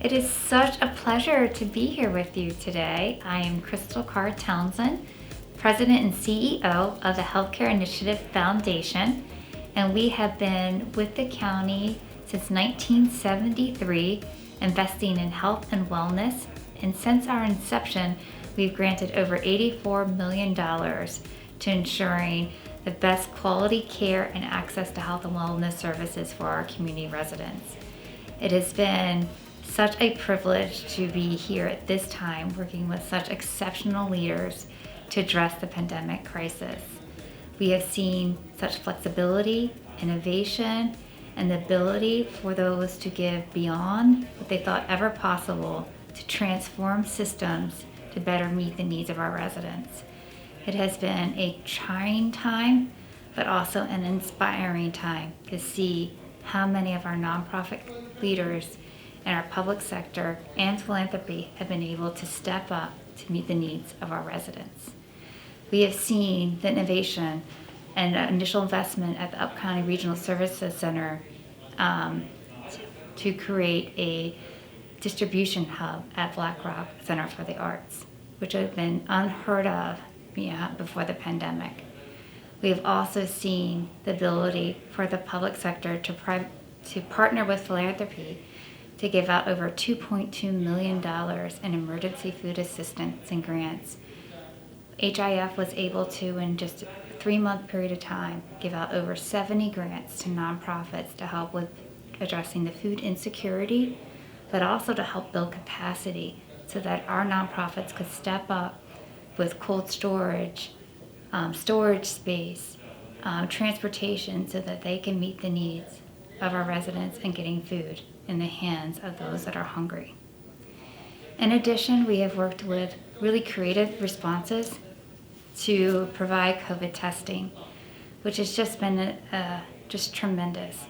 It is such a pleasure to be here with you today. I am Crystal Carr Townsend, President and CEO of the Healthcare Initiative Foundation, and we have been with the county since 1973, investing in health and wellness. And since our inception, we've granted over $84 million to ensuring the best quality care and access to health and wellness services for our community residents. It has been such a privilege to be here at this time working with such exceptional leaders to address the pandemic crisis. We have seen such flexibility, innovation, and the ability for those to give beyond what they thought ever possible to transform systems to better meet the needs of our residents. It has been a trying time, but also an inspiring time to see how many of our nonprofit leaders in our public sector and philanthropy have been able to step up to meet the needs of our residents. We have seen the innovation and initial investment at the Up County Regional Services Center to create a distribution hub at Black Rock Center for the Arts, which had been unheard of before the pandemic. We have also seen the ability for the public sector to partner with philanthropy to give out over $2.2 million in emergency food assistance and grants. HIF was able to, in just a 3-month period of time, give out over 70 grants to nonprofits to help with addressing the food insecurity, but also to help build capacity so that our nonprofits could step up with cold storage, storage space, transportation, so that they can meet the needs of our residents in getting food in the hands of those that are hungry. In addition, we have worked with really creative responses to provide COVID testing, which has just been just tremendous.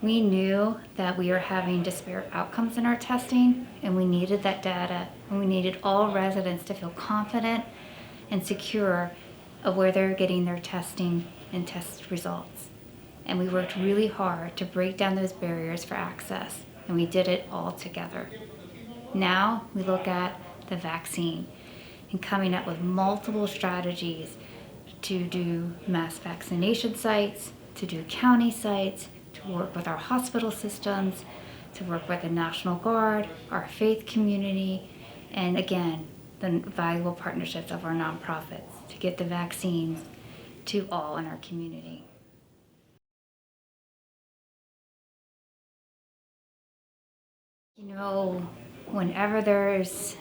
We knew that we were having disparate outcomes in our testing, and we needed that data, and we needed all residents to feel confident and secure of where they're getting their testing and test results. And we worked really hard to break down those barriers for access, and we did it all together. Now we look at the vaccine and coming up with multiple strategies to do mass vaccination sites, to do county sites, to work with our hospital systems, to work with the National Guard, our faith community, and again, the valuable partnerships of our nonprofits to get the vaccines to all in our community. You know, whenever there's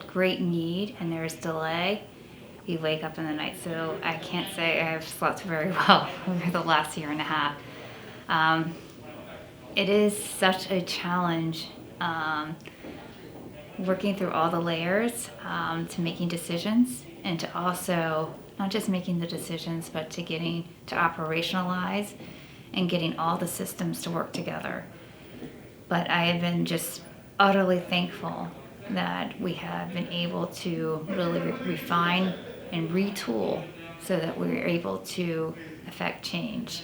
great need and there's delay, we wake up in the night. So I can't say I've slept very well over the last year and a half. It is such a challenge working through all the layers to making decisions, and to also not just making the decisions, but to getting to operationalize and getting all the systems to work together. But I have been just utterly thankful that we have been able to really refine and retool so that we're able to affect change.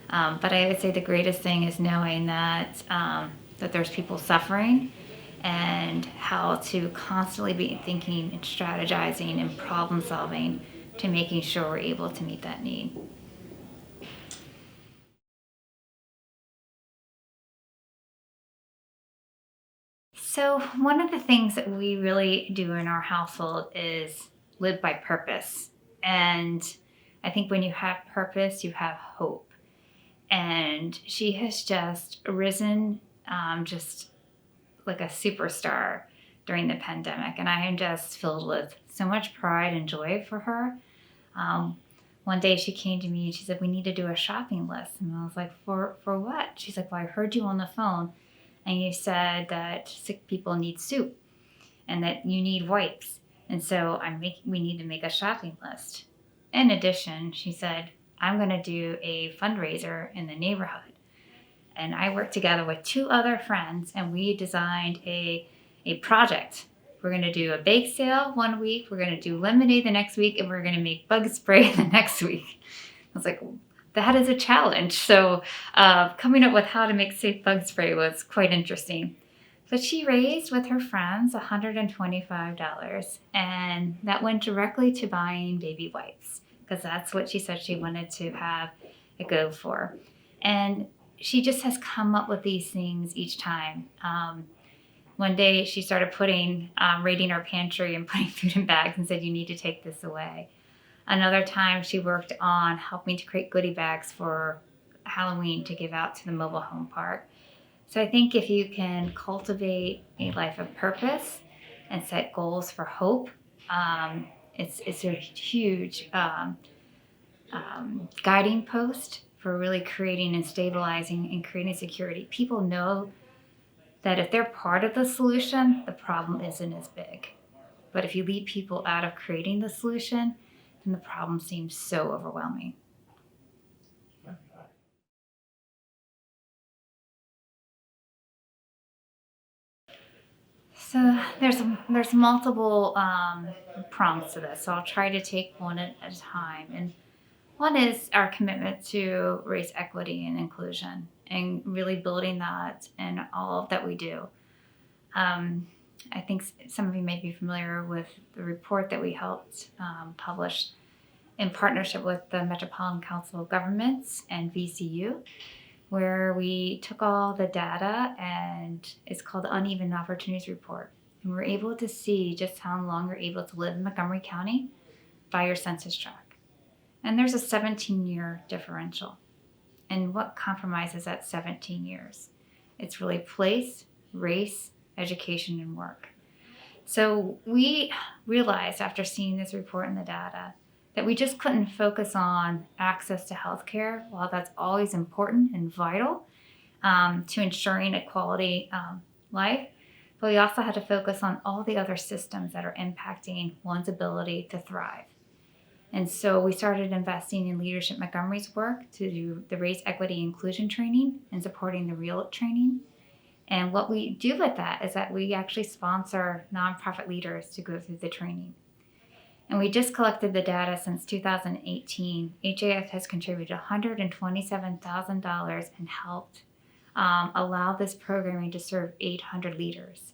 But I would say the greatest thing is knowing that that there's people suffering, and how to constantly be thinking and strategizing and problem solving to making sure we're able to meet that need. So one of the things that we really do in our household is live by purpose. And I think when you have purpose, you have hope. And she has just risen just like a superstar during the pandemic. And I am just filled with so much pride and joy for her. One day she came to me and she said, "We need to do a shopping list." And I was like, for what? She's like, "Well, I heard you on the phone and you said that sick people need soup and that you need wipes. And so we need to make a shopping list." In addition, she said, "I'm going to do a fundraiser in the neighborhood." And I worked together with 2 other friends, and we designed a project. We're going to do a bake sale one week, we're going to do lemonade the next week, and we're going to make bug spray the next week. I was like, that is a challenge. So coming up with how to make safe bug spray was quite interesting. But she raised with her friends $125, and that went directly to buying baby wipes because that's what she said she wanted to have it go for. And she just has come up with these things each time. One day she started raiding our pantry and putting food in bags and said, "You need to take this away." Another time she worked on helping to create goodie bags for Halloween to give out to the mobile home park. So I think if you can cultivate a life of purpose and set goals for hope, it's a huge guiding post for really creating and stabilizing and creating security. People know that if they're part of the solution, the problem isn't as big. But if you leave people out of creating the solution, then the problem seems so overwhelming. So there's multiple prongs to this. So I'll try to take one at a time. And one is our commitment to race equity and inclusion, and really building that in all that we do. I think some of you may be familiar with the report that we helped publish in partnership with the Metropolitan Council of Governments and VCU, where we took all the data, and it's called the Uneven Opportunities Report. And we're able to see just how long you're able to live in Montgomery County by your census tract. And there's a 17-year differential. And what compromises that 17 years? It's really place, race, education, and work. So we realized after seeing this report and the data that we just couldn't focus on access to healthcare, while that's always important and vital to ensuring a quality life. But we also had to focus on all the other systems that are impacting one's ability to thrive. And so we started investing in Leadership Montgomery's work to do the race equity inclusion training and supporting the REAL training. And what we do with that is that we actually sponsor nonprofit leaders to go through the training. And we just collected the data since 2018. HAF has contributed $127,000 and helped allow this programming to serve 800 leaders.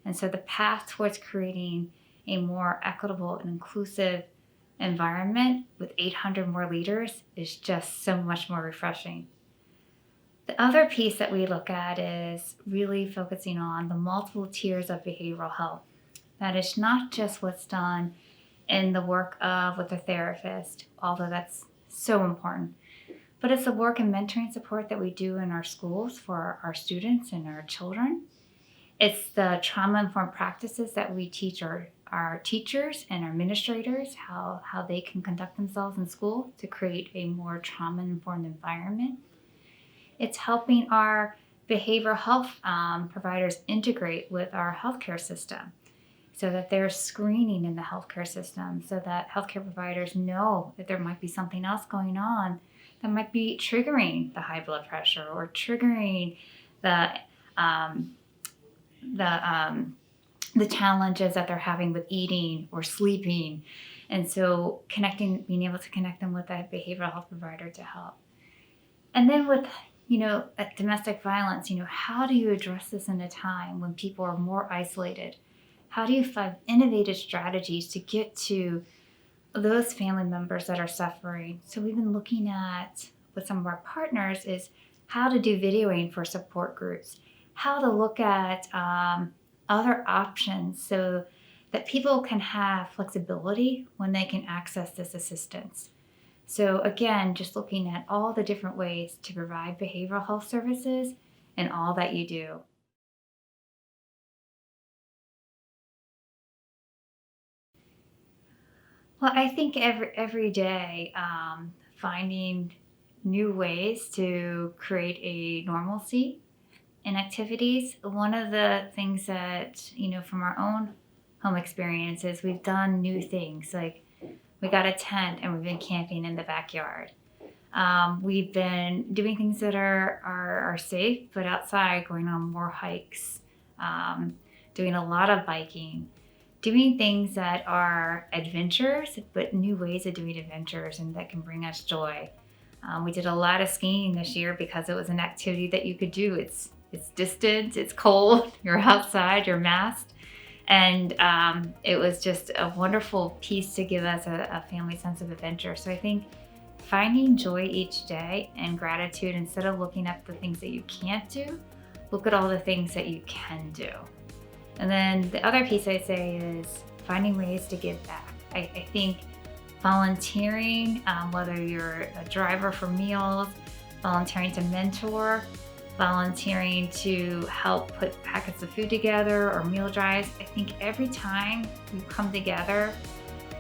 And so the path towards creating a more equitable and inclusive environment with 800 more leaders is just so much more refreshing. The other piece that we look at is really focusing on the multiple tiers of behavioral health. That is not just what's done in the work of with a therapist, although that's so important, but it's the work and mentoring support that we do in our schools for our students and our children. It's the trauma-informed practices that we teach our teachers and our administrators how they can conduct themselves in school to create a more trauma-informed environment. It's helping our behavioral health providers integrate with our healthcare system so that there's screening in the healthcare system, so that healthcare providers know that there might be something else going on that might be triggering the high blood pressure or triggering the challenges that they're having with eating or sleeping. And so being able to connect them with that behavioral health provider to help. And then with domestic violence, how do you address this in a time when people are more isolated? How do you find innovative strategies to get to those family members that are suffering? So we've been looking at, with some of our partners, is how to do videoing for support groups, how to look at other options so that people can have flexibility when they can access this assistance. So again, just looking at all the different ways to provide behavioral health services in all that you do. Well, I think every day finding new ways to create a normalcy in activities. One of the things that, from our own home experiences, we've done new things. Like we got a tent and we've been camping in the backyard. We've been doing things that are safe, but outside, going on more hikes, doing a lot of biking, doing things that are adventures, but new ways of doing adventures and that can bring us joy. We did a lot of skiing this year because it was an activity that you could do. It's it's distant, it's cold, you're outside, you're masked. And it was just a wonderful piece to give us a family sense of adventure. So I think finding joy each day and gratitude, instead of looking at the things that you can't do, look at all the things that you can do. And then the other piece I say is finding ways to give back. I think volunteering, whether you're a driver for meals, volunteering to mentor, volunteering to help put packets of food together or meal drives. I think every time you come together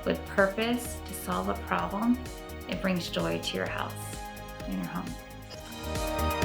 with purpose to solve a problem, it brings joy to your house and your home.